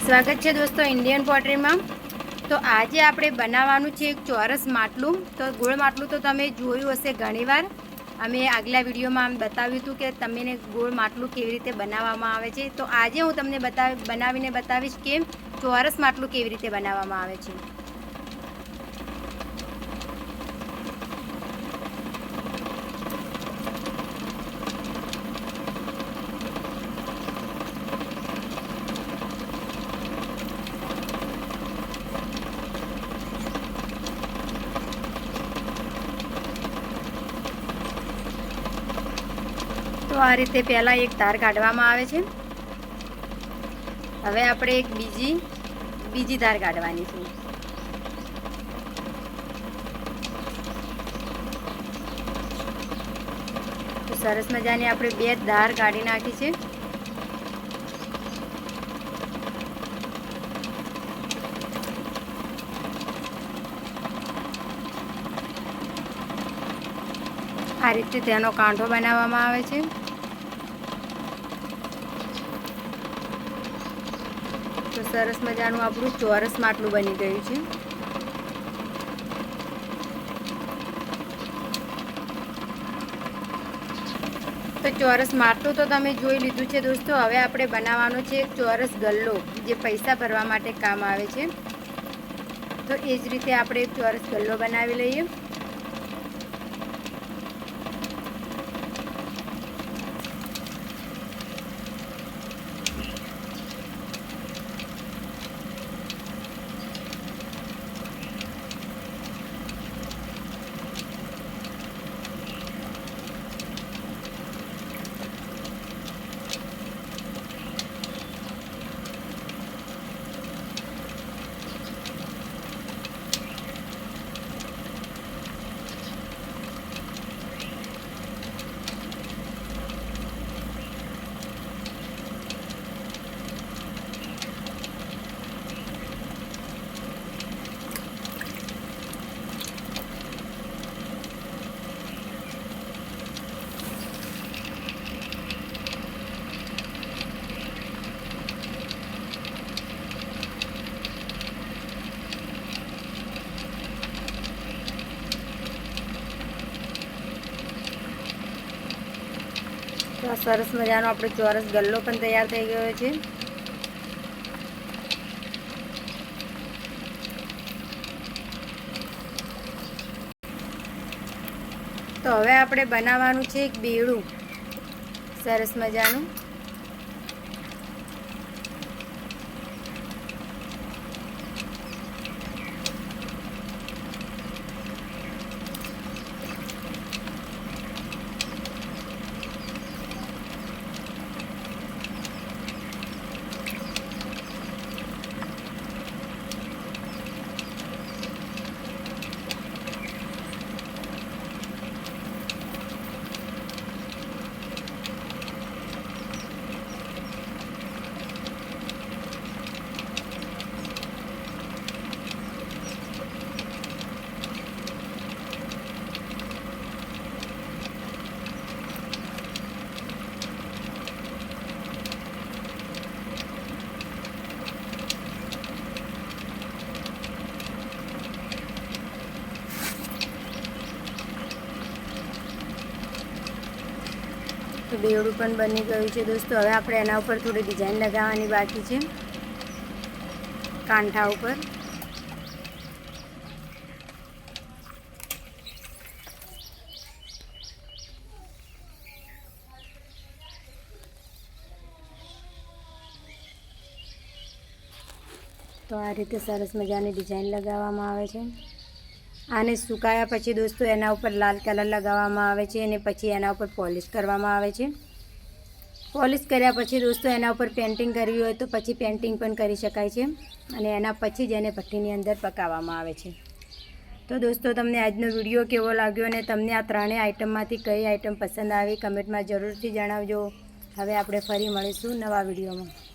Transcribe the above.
સ્વાગત છે દોસ્તો ઇન્ડિયન પોટરીમાં। તો આજે આપણે બનાવવાનું છે એક ચોરસ માટલું। તો ગોળ માટલું તો તમે જોયું હશે ઘણીવાર। અમે આગલા વિડીયોમાં બતાવ્યું હતું કે તમને ગોળ માટલું કેવી રીતે બનાવવામાં આવે છે। તો આજે હું તમને બનાવીને બતાવીશ કે ચોરસ માટલું કેવી રીતે બનાવવામાં આવે છે। તો આ રીતે પહેલાં એક ધાર કાઢવામાં આવે છે। હવે આપણે એક બીજી ધાર કાઢવાની છે। તો સરસ મજાની આપણે બે ધાર કાઢી નાખી છે। આ રીતે તેનો કાંઠો બનાવવામાં આવે છે। તો સરસ મજાનું આપણું ચોરસ માટલું બની ગયું છે। તો ચોરસ માટલું તો તમે જોઈ લીધું છે દોસ્તો। હવે આપણે બનાવવાનો છે એક ચોરસ ગલ્લો, જે પૈસા ભરવા માટે કામ આવે છે। તો એ જ રીતે આપણે એક ચોરસ ગલ્લો બનાવી લઈએ। તો આ સરસ મજાનો આપણો ચોરસ ગલ્લો પણ તૈયાર થઈ ગયો છે। તો હવે આપણે બનાવવાનું છે એક બેડું સરસ મજાનું। તો બેડું પણ બની ગયું છે દોસ્તો। હવે આપણે એના ઉપર થોડી ડિઝાઇન લગાવવાની બાકી છે કાંઠા ઉપર। તો આ રીતે સરસ મજાની ડિઝાઇન લગાવવામાં આવે છે। આને સુકાયા પછી દોસ્તો એના ઉપર લાલ કલર લગાવવામાં આવે છે અને પછી એના ઉપર પોલિશ કરવામાં આવે છે। પોલિશ કર્યા પછી દોસ્તો એના ઉપર પેઇન્ટિંગ કરવી હોય તો પછી પેઇન્ટિંગ પણ કરી શકાય છે અને એના પછી જ એને ભઠ્ઠીની અંદર પકાવવામાં આવે છે। તો દોસ્તો તમને આજનો વિડીયો કેવો લાગ્યો અને તમને આ ત્રણેય આઇટમમાંથી કઈ આઇટમ પસંદ આવી કમેન્ટમાં જરૂરથી જણાવજો। હવે આપણે ફરી મળીશું નવા વિડીયોમાં।